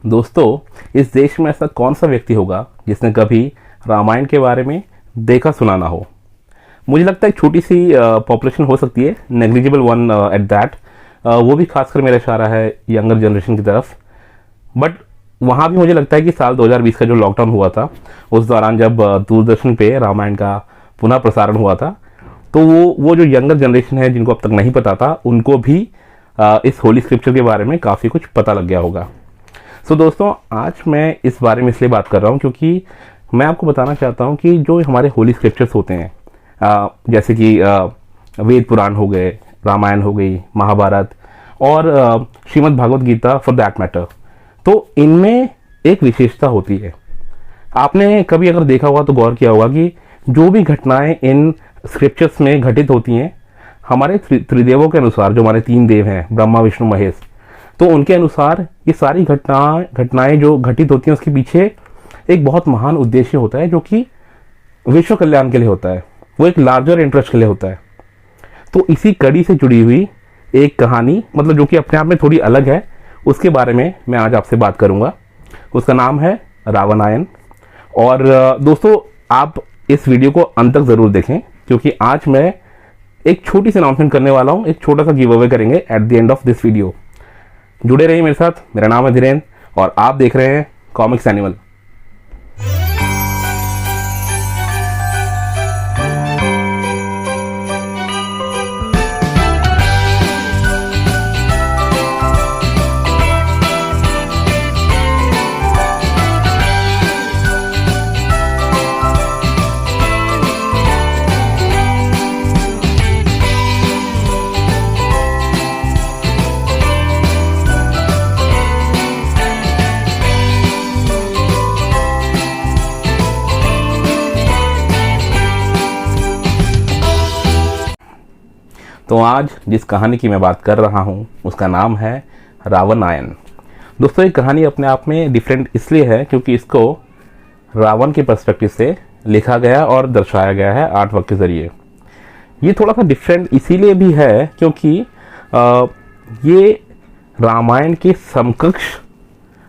दोस्तों, इस देश में ऐसा कौन सा व्यक्ति होगा जिसने कभी रामायण के बारे में देखा सुना ना हो। मुझे लगता है एक छोटी सी पॉपुलेशन हो सकती है, नेग्लिजिबल वन एट दैट, वो भी खासकर मेरा इशारा है यंगर जनरेशन की तरफ। बट वहाँ भी मुझे लगता है कि साल 2020 का जो लॉकडाउन हुआ था, उस दौरान जब दूरदर्शन पे रामायण का पुनः प्रसारण हुआ था, तो वो जो यंगर जनरेशन है जिनको अब तक नहीं पता था, उनको भी इस होली स्क्रिप्चर के बारे में काफ़ी कुछ पता लग गया होगा। सो दोस्तों, आज मैं इस बारे में इसलिए बात कर रहा हूँ क्योंकि मैं आपको बताना चाहता हूँ कि जो हमारे होली स्क्रिप्चर्स होते हैं, जैसे कि वेद पुराण हो गए, रामायण हो गई, महाभारत और Shrimad Bhagavad Gita for that matter, तो इनमें एक विशेषता होती है। आपने कभी अगर देखा होगा तो गौर किया होगा कि जो भी घटनाएं इन स्क्रिप्चर्स में घटित होती हैं, हमारे त्रिदेवों के अनुसार, जो हमारे 3 देव हैं, ब्रह्मा विष्णु महेश, तो उनके अनुसार ये सारी घटनाएं जो घटित होती हैं उसके पीछे एक बहुत महान उद्देश्य होता है, जो कि विश्व कल्याण के लिए होता है, वो एक लार्जर इंटरेस्ट के लिए होता है। तो इसी कड़ी से जुड़ी हुई एक कहानी, मतलब जो कि अपने आप में थोड़ी अलग है, उसके बारे में मैं आज आपसे बात करूंगा। उसका नाम है रावणायण। और दोस्तों, आप इस वीडियो को अंत तक ज़रूर देखें क्योंकि आज मैं एक छोटी सी अनाउंसमेंट करने वाला हूं, एक छोटा सा गिव अवे करेंगे at the end of this video. जुड़े रहिए मेरे साथ। मेरा नाम है धीरेन्द्र और आप देख रहे हैं कॉमिक्स एनिमल। तो आज जिस कहानी की मैं बात कर रहा हूँ उसका नाम है रावणायण। दोस्तों, ये कहानी अपने आप में डिफरेंट इसलिए है क्योंकि इसको रावण के पर्सपेक्टिव से लिखा गया और दर्शाया गया है आर्ट वर्क के ज़रिए। ये थोड़ा सा डिफरेंट इसीलिए भी है क्योंकि ये रामायण के समकक्ष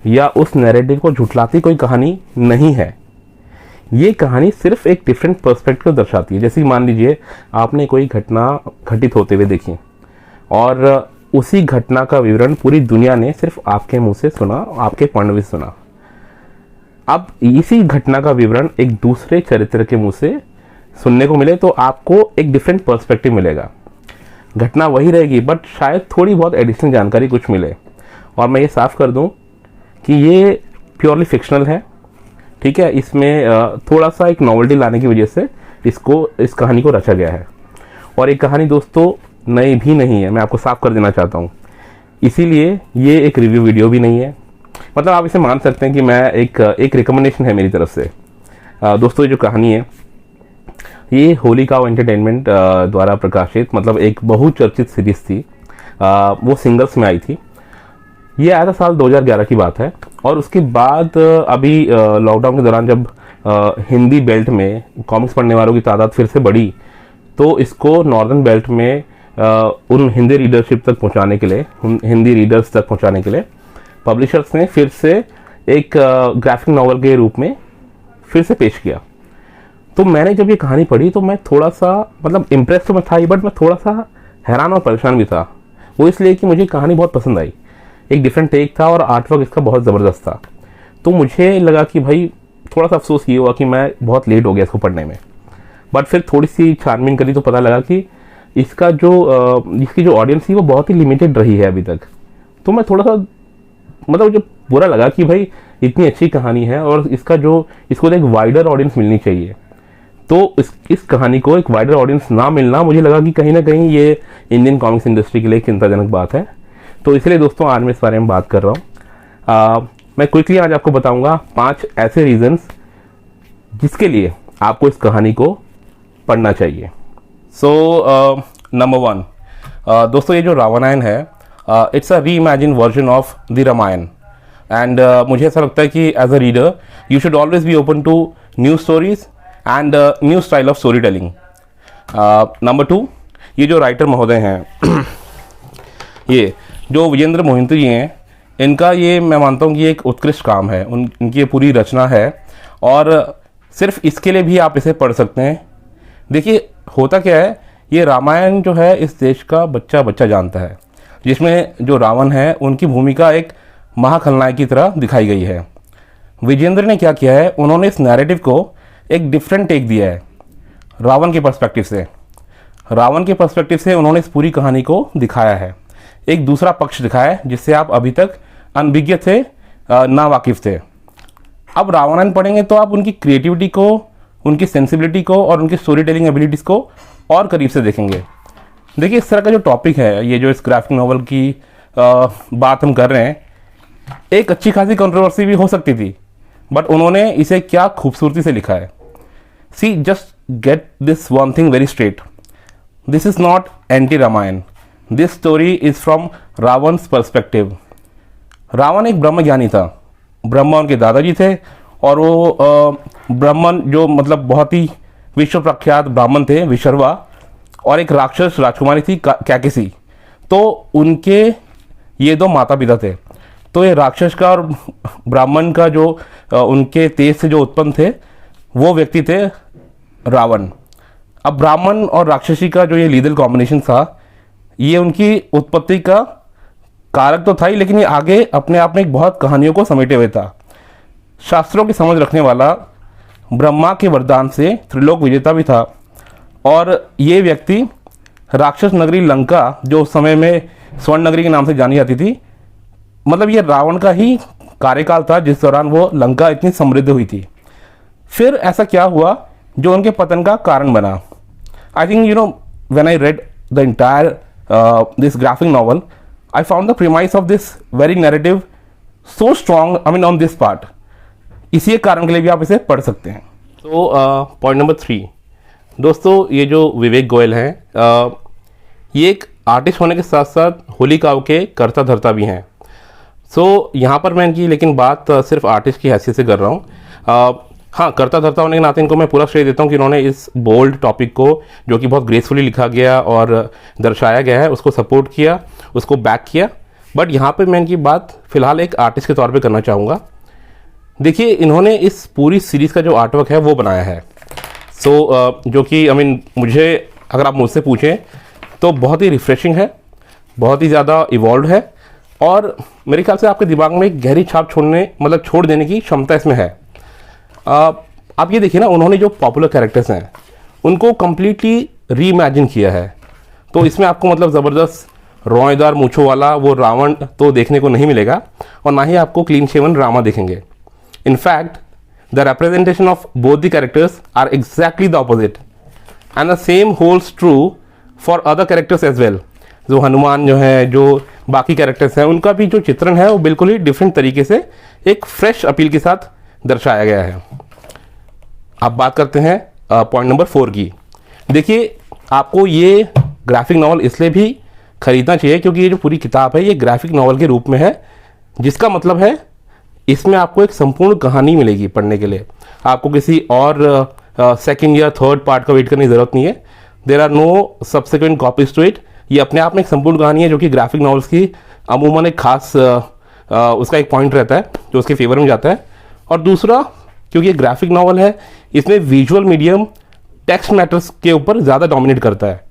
या उस नैरेटिव को झुठलाती कोई कहानी नहीं है। ये कहानी सिर्फ एक डिफरेंट पर्सपेक्टिव दर्शाती है। जैसे कि मान लीजिए आपने कोई घटना घटित होते हुए देखी और उसी घटना का विवरण पूरी दुनिया ने सिर्फ आपके मुंह से सुना, आपके पॉइंट ऑफ व्यू से सुना। अब इसी घटना का विवरण एक दूसरे चरित्र के मुंह से सुनने को मिले तो आपको एक डिफरेंट पर्सपेक्टिव मिलेगा। घटना वही रहेगी बट शायद थोड़ी बहुत एडिशनल जानकारी कुछ मिले। और मैं ये साफ कर दूं कि ये प्योरली फिक्शनल है, ठीक है। इसमें थोड़ा सा एक नॉवेल्टी लाने की वजह से इस कहानी को रचा गया है। और एक कहानी दोस्तों नई भी नहीं है, मैं आपको साफ कर देना चाहता हूँ। इसीलिए ये एक रिव्यू वीडियो भी नहीं है। मतलब आप इसे मान सकते हैं कि मैं एक रिकमेंडेशन है मेरी तरफ से। दोस्तों, ये जो कहानी है ये होली काउ एंटरटेनमेंट द्वारा प्रकाशित, मतलब एक बहुचर्चित सीरीज थी। वो सिंगल्स में आई थी। ये आया था साल 2011 की बात है। और उसके बाद अभी लॉकडाउन के दौरान जब हिंदी बेल्ट में कॉमिक्स पढ़ने वालों की तादाद फिर से बढ़ी, तो इसको नॉर्दर्न बेल्ट में उन हिंदी रीडरशिप तक पहुंचाने के लिए, हिंदी रीडर्स तक पहुंचाने के लिए पब्लिशर्स ने फिर से एक ग्राफिक नॉवल के रूप में फिर से पेश किया। तो मैंने जब ये कहानी पढ़ी तो मैं थोड़ा सा, मतलब इम्प्रेस तो मैं था ही, बट मैं थोड़ा सा हैरान और परेशान भी था। वो इसलिए कि मुझे कहानी बहुत पसंद आई, एक डिफरेंट टेक था और आर्टवर्क इसका बहुत ज़बरदस्त था। तो मुझे लगा कि भाई थोड़ा सा अफसोस ये हुआ कि मैं बहुत लेट हो गया इसको पढ़ने में। बट फिर थोड़ी सी छानबीन करी तो पता लगा कि इसकी जो ऑडियंस थी वो बहुत ही लिमिटेड रही है अभी तक। तो मैं थोड़ा सा, मतलब मुझे बुरा लगा कि भाई इतनी अच्छी कहानी है और इसको तो एक वाइडर ऑडियंस मिलनी चाहिए। तो इस कहानी को एक वाइडर ऑडियंस ना मिलना, मुझे लगा कि कहीं ना कहीं ये इंडियन कॉमिक्स इंडस्ट्री के लिए एक चिंताजनक बात है। तो इसलिए दोस्तों आज मैं इस बारे में बात कर रहा हूँ। मैं क्विकली आज आपको बताऊंगा 5 ऐसे रीजंस जिसके लिए आपको इस कहानी को पढ़ना चाहिए। सो नंबर 1, दोस्तों, ये जो रावणायण है it's a reimagine version of the Ramayana. And मुझे ऐसा लगता है कि as a reader you should always be open to new stories and new style of storytelling. Number 2, ये जो राइटर महोदय हैं ये जो विजेंद्र मोहिंती जी हैं, इनका ये मैं मानता हूँ कि एक उत्कृष्ट काम है, इनकी ये पूरी रचना है और सिर्फ इसके लिए भी आप इसे पढ़ सकते हैं। देखिए होता क्या है, ये रामायण जो है इस देश का बच्चा बच्चा जानता है, जिसमें जो रावण है उनकी भूमिका एक महाखलनायक की तरह दिखाई गई है। विजेंद्र ने क्या किया है, उन्होंने इस नैरेटिव को एक डिफरेंट टेक दिया है रावण के पर्सपेक्टिव से। रावण के पर्सपेक्टिव से उन्होंने इस पूरी कहानी को दिखाया है, एक दूसरा पक्ष दिखाया है जिससे आप अभी तक अनभिज्ञ थे, ना वाकिफ थे। अब रावणायण पढ़ेंगे तो आप उनकी क्रिएटिविटी को, उनकी सेंसिबिलिटी को और उनकी स्टोरी टेलिंग एबिलिटीज़ को और करीब से देखेंगे। देखिए इस तरह का जो टॉपिक है, ये जो इस ग्राफिक नॉवल की बात हम कर रहे हैं, एक अच्छी खासी कंट्रोवर्सी भी हो सकती थी, बट उन्होंने इसे क्या खूबसूरती से लिखा है। See just get this one thing very straight, this is not anti Ramayana, this story is from Ravana's perspective. Ravana एक ब्रह्मज्ञानी था, ब्रह्मा उनके दादाजी थे और वो ब्राह्मण जो मतलब बहुत ही विश्व प्रख्यात ब्राह्मण थे, विशर्वा, और एक राक्षस राजकुमारी थी कैकेसी। तो उनके ये दो माता पिता थे। तो ये राक्षस का और ब्राह्मण का जो उनके तेज से जो उत्पन्न थे वो व्यक्ति थे रावण। अब ब्राह्मण और राक्षसी का जो ये लीगल कॉम्बिनेशन था, ये उनकी उत्पत्ति का कारक तो था ही, लेकिन ये आगे अपने आप में एक बहुत कहानियों को समेटे हुए था। शास्त्रों की समझ रखने वाला, ब्रह्मा के वरदान से त्रिलोक विजेता भी था। और ये व्यक्ति राक्षस नगरी लंका, जो उस समय में स्वर्ण नगरी के नाम से जानी जाती थी, मतलब ये रावण का ही कार्यकाल था जिस दौरान वो लंका इतनी समृद्ध हुई थी। फिर ऐसा क्या हुआ जो उनके पतन का कारण बना। I think you know when I read the entire this graphic novel, I found the premise of this very narrative so strong, I mean on this part. इसी कारण के लिए भी आप इसे पढ़ सकते हैं। तो पॉइंट नंबर 3, दोस्तों ये जो विवेक गोयल हैं, ये एक आर्टिस्ट होने के साथ साथ होली काव्य के कर्ता धर्ता भी हैं। सो यहाँ पर मैं इनकी लेकिन बात सिर्फ आर्टिस्ट की हैसियत से कर रहा हूँ। हाँ, कर्ता धर्ता होने के नाते इनको मैं पूरा श्रेय देता हूँ कि इन्होंने इस बोल्ड टॉपिक को, जो कि बहुत ग्रेसफुली लिखा गया और दर्शाया गया है, उसको सपोर्ट किया, उसको बैक किया। बट यहाँ पे मैं इनकी बात फिलहाल एक आर्टिस्ट के तौर पे करना चाहूँगा। देखिए इन्होंने इस पूरी सीरीज़ का जो आर्टवर्क है वो बनाया है। जो कि आई मीन मुझे, अगर आप मुझसे पूछें तो बहुत ही रिफ्रेशिंग है, बहुत ही ज़्यादा इवॉल्व है और मेरे ख्याल से आपके दिमाग में एक गहरी छाप छोड़ देने की क्षमता इसमें है। आप ये देखिए ना, उन्होंने जो पॉपुलर कैरेक्टर्स हैं उनको कम्प्लीटली रीइमेजिन किया है। तो इसमें आपको मतलब ज़बरदस्त रोएदार मूँछों वाला वो रावण तो देखने को नहीं मिलेगा और ना ही आपको क्लीन शेवन रामा देखेंगे। In fact the representation of both the characters are exactly the opposite and the same holds true for other characters as well. जो हनुमान जो है, जो बाकी कैरेक्टर्स हैं, उनका भी जो चित्रण है वो बिल्कुल ही डिफरेंट तरीके से एक फ्रेश अपील के साथ दर्शाया गया है। अब बात करते हैं पॉइंट नंबर 4 की। देखिए आपको ये ग्राफिक नॉवल इसलिए भी खरीदना चाहिए क्योंकि ये जो पूरी किताब है ये ग्राफिक नॉवल के रूप में है, जिसका मतलब है इसमें आपको एक संपूर्ण कहानी मिलेगी पढ़ने के लिए। आपको किसी और सेकंड या थर्ड पार्ट का वेट करने की ज़रूरत नहीं है। There are no subsequent copies to it. ये अपने आप में एक संपूर्ण कहानी है जो कि ग्राफिक नॉवल्स की अमूमन एक खास उसका एक पॉइंट रहता है जो उसके फेवर में जाता है। और दूसरा, क्योंकि ये ग्राफिक नॉवल है, इसमें विजुअल मीडियम टेक्स्ट मैटर्स के ऊपर ज़्यादा डोमिनेट करता है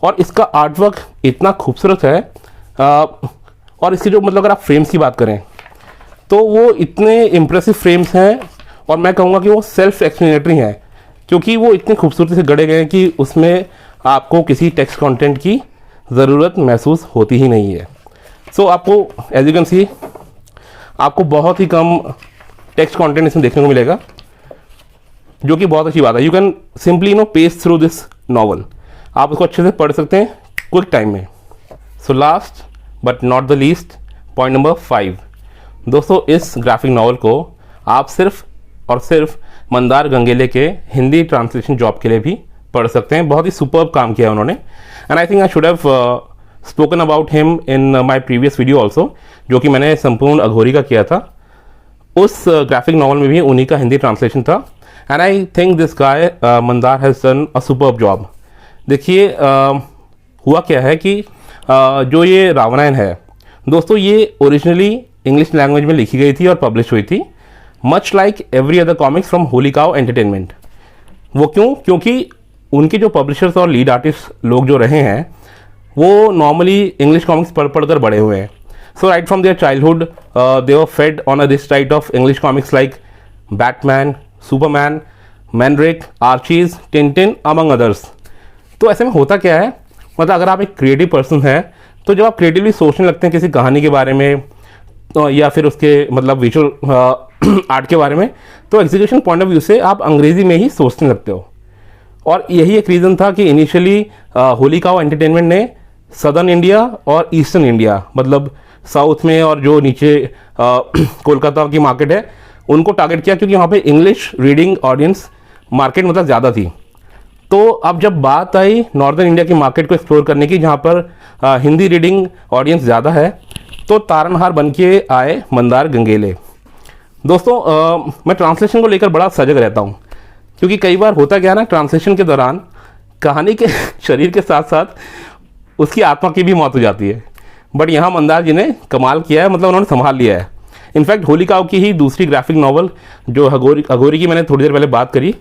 और इसका आर्टवर्क इतना खूबसूरत है। और इसके जो मतलब अगर आप फ्रेम्स की बात करें तो वो इतने इम्प्रेसिव फ्रेम्स हैं और मैं कहूँगा कि वो सेल्फ एक्सप्लेनेटरी हैं क्योंकि वो इतने खूबसूरती से गढ़े गए हैं कि उसमें आपको किसी टेक्स्ट कंटेंट की ज़रूरत महसूस होती ही नहीं है। सो आपको एज यू कैन सी आपको बहुत ही कम टेक्स्ट कंटेंट इसमें देखने को मिलेगा, जो कि बहुत अच्छी बात है। You can simply pace through this novel. आप उसको अच्छे से पढ़ सकते हैं क्विक टाइम में। So last but not the least, point number 5, दोस्तों इस ग्राफिक नॉवल को आप सिर्फ और सिर्फ मंदार गंगेले के हिंदी ट्रांसलेशन जॉब के लिए भी पढ़ सकते हैं। बहुत ही सुपर्ब काम किया है उन्होंने and I think I should have spoken about him in my previous video also, जो कि मैंने संपूर्ण अघोरी का किया था। उस ग्राफिक नॉवल में भी उन्हीं का हिंदी ट्रांसलेशन था and I think this guy Mandar has done a superb job. देखिए हुआ क्या है कि जो ये रावणायण है दोस्तों, ये ओरिजिनली इंग्लिश लैंग्वेज में लिखी गई थी और पब्लिश हुई थी, much like every other comics from Holi cow entertainment. वो क्यों? क्योंकि उनके जो पब्लिशर्स और लीड आर्टिस्ट लोग जो रहे हैं वो नॉर्मली इंग्लिश कॉमिक्स पढ़कर बड़े हुए हैं। So right from their childhood they were fed on a this type of English comics like Batman, Superman, Mandrake, Archies, Tintin among others. तो ऐसे में होता क्या है, मतलब अगर आप एक क्रिएटिव पर्सन हैं तो जब आप क्रिएटिवली सोचने लगते हैं किसी कहानी के बारे में या फिर उसके मतलब विजुअल आर्ट के बारे में, तो एग्जीक्यूशन पॉइंट ऑफ व्यू से आप अंग्रेजी में ही सोचने लगते हो। और यही एक रीज़न था कि इनिशियली होली काउ एंटरटेनमेंट ने सदर्न इंडिया और ईस्टर्न इंडिया, मतलब साउथ में और जो नीचे कोलकाता की मार्केट है उनको टारगेट किया, क्योंकि वहाँ पे इंग्लिश रीडिंग ऑडियंस मार्केट मतलब ज़्यादा थी। तो अब जब बात आई नॉर्दर्न इंडिया की मार्केट को एक्सप्लोर करने की, जहाँ पर हिंदी रीडिंग ऑडियंस ज़्यादा है, तो तारनहार बन के आए मंदार गंगेले। दोस्तों मैं ट्रांसलेशन को लेकर बड़ा सजग रहता हूँ, क्योंकि कई बार होता क्या है ना, ट्रांसलेशन के दौरान कहानी के शरीर के साथ साथ उसकी आत्मा की भी मौत हो जाती है। बट यहाँ मंदार जी ने कमाल किया है, मतलब उन्होंने संभाल लिया है। इनफैक्ट होली काउ की ही दूसरी ग्राफिक नॉवल जो अघोरी की मैंने थोड़ी देर पहले बात करी,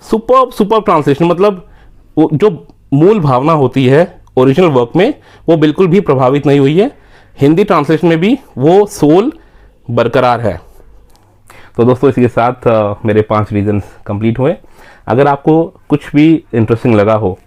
सुपर ट्रांसलेशन, मतलब वो जो मूल भावना होती है ओरिजिनल वर्क में वो बिल्कुल भी प्रभावित नहीं हुई है। हिंदी ट्रांसलेशन में भी वो सोल बरकरार है। तो दोस्तों इसी के साथ मेरे 5 रीजंस कंप्लीट हुए। अगर आपको कुछ भी इंटरेस्टिंग लगा हो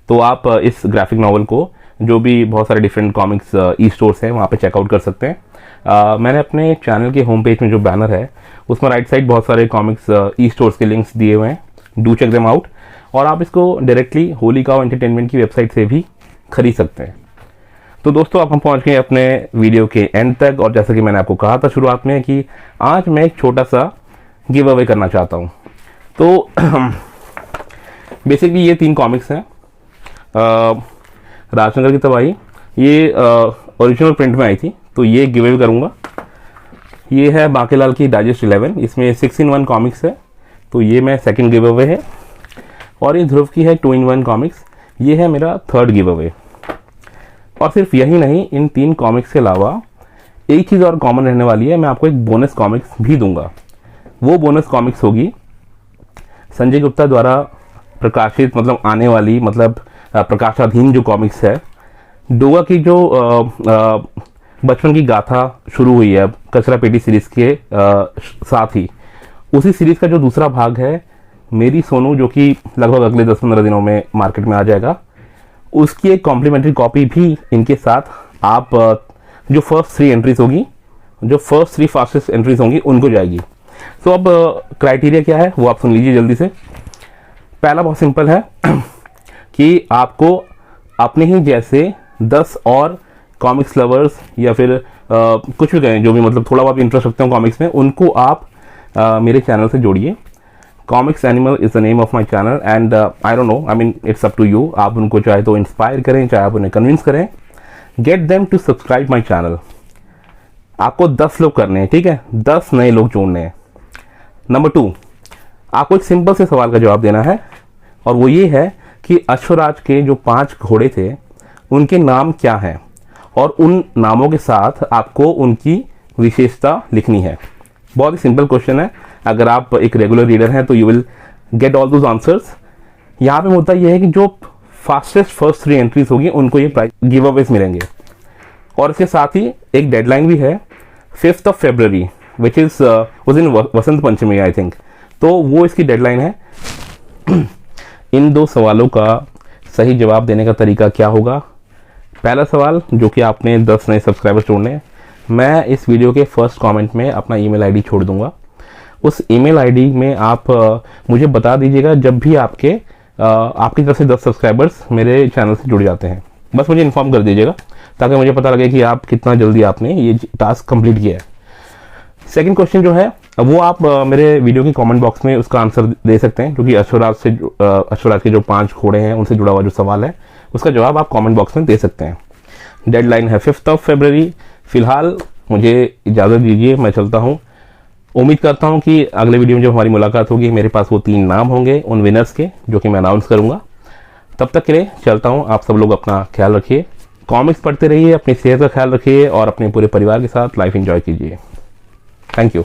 तो आप इस ग्राफिक नॉवल को, जो भी बहुत सारे डिफरेंट कॉमिक्स ई स्टोर्स हैं वहाँ पे चेकआउट कर सकते हैं। मैंने अपने चैनल के होम पेज में जो बैनर है उसमें राइट साइड बहुत सारे कॉमिक्स ई स्टोर्स के लिंक्स दिए हुए हैं, डू चेक देम आउट। और आप इसको डायरेक्टली होली काउ एंटरटेनमेंट की वेबसाइट से भी खरीद सकते हैं। तो दोस्तों अब हम पहुंच गए अपने वीडियो के एंड तक, और जैसा कि मैंने आपको कहा था शुरुआत में कि आज मैं एक छोटा सा गिव अवे करना चाहता हूं। तो बेसिकली ये 3 कॉमिक्स हैं। राजनगर की तबाही ये ओरिजिनल प्रिंट में आई थी, तो ये गिव अवे करूंगा। ये है बांकेलाल की डाइजेस्ट 11, इसमें 6-in-1 कॉमिक्स है, तो ये मैं सेकंड गिव अवे है। और ये ध्रुव की है 2-in-1 कॉमिक्स, ये है मेरा थर्ड गिव अवे। और सिर्फ यही नहीं, इन 3 कॉमिक्स के अलावा एक चीज़ और कॉमन रहने वाली है, मैं आपको एक बोनस कॉमिक्स भी दूंगा। वो बोनस कॉमिक्स होगी संजय गुप्ता द्वारा प्रकाशित, मतलब आने वाली, मतलब प्रकाशाधीन जो कॉमिक्स है, डोगा की जो बचपन की गाथा शुरू हुई है अब कचरा पेटी सीरीज के साथ ही, उसी सीरीज का जो दूसरा भाग है मेरी सोनू, जो कि लगभग अगले 10-15 दिनों में मार्केट में आ जाएगा, उसकी एक कॉम्प्लीमेंट्री कॉपी भी इनके साथ आप जो फर्स्ट 3 एंट्रीज होगी, जो फर्स्ट 3 फास्टेस्ट एंट्रीज होंगी उनको जाएगी। तो अब क्राइटेरिया क्या है वो आप सुन लीजिए जल्दी से। पहला बहुत सिंपल है कि आपको अपने ही जैसे 10 और कॉमिक्स लवर्स या फिर कुछ भी कहें, जो भी मतलब थोड़ा बहुत इंटरेस्ट रखते हो कॉमिक्स में, उनको आप मेरे चैनल से जोड़िए। Comics animal is the name of my channel and I don't know, I mean it's up to you. आप उनको चाहे तो इंस्पायर करें, चाहे आप उन्हें कन्विंस करें। Get them to subscribe my channel. आपको 10 लोग करने हैं, ठीक है, 10 नए लोग जोड़ने हैं। नंबर 2, आपको एक सिंपल से सवाल का जवाब देना है, और वो ये है कि अश्वराज के जो 5 घोड़े थे उनके नाम क्या हैं, और उन नामों के साथ आपको उनकी विशेषता लिखनी है। बहुत ही सिंपल क्वेश्चन है। अगर आप एक रेगुलर रीडर हैं तो you will get all those answers. यहाँ पे मुद्दा यह है कि जो फास्टेस्ट फर्स्ट 3 एंट्रीज होगी उनको ये प्राइज गिव अवेज मिलेंगे। और इसके साथ ही एक डेडलाइन भी है 5th of February, which is उस दिन वसंत पंचमी आई थिंक, तो वो इसकी डेडलाइन है। इन 2 सवालों का सही जवाब देने का तरीका क्या होगा? पहला सवाल, जो कि आपने 10 नए सब्सक्राइबर्स जोड़ने हैं, मैं इस वीडियो के फर्स्ट कमेंट में अपना ईमेल आईडी छोड़ दूंगा। उस ईमेल आईडी में आप मुझे बता दीजिएगा जब भी आपकी तरफ से 10 सब्सक्राइबर्स मेरे चैनल से जुड़ जाते हैं। बस मुझे इन्फॉर्म कर दीजिएगा ताकि मुझे पता लगे कि आप कितना जल्दी आपने ये टास्क कंप्लीट किया है। सेकंड क्वेश्चन जो है वो आप मेरे वीडियो के कमेंट बॉक्स में उसका आंसर दे सकते हैं, क्योंकि अश्वराज के जो 5 घोड़े हैं उनसे जुड़ा हुआ जो सवाल है उसका जवाब आप कमेंट बॉक्स में दे सकते हैं। डेडलाइन है 5th of February। फिलहाल मुझे इजाज़त दीजिए, मैं चलता हूँ। उम्मीद करता हूँ कि अगले वीडियो में जब हमारी मुलाकात होगी मेरे पास वो 3 नाम होंगे उन विनर्स के, जो कि मैं अनाउंस करूँगा। तब तक के लिए चलता हूँ। आप सब लोग अपना ख्याल रखिए। कॉमिक्स पढ़ते रहिए, अपनी सेहत का ख्याल रखिए और अपने पूरे परिवार के साथ लाइफ एंजॉय कीजिए। Thank you.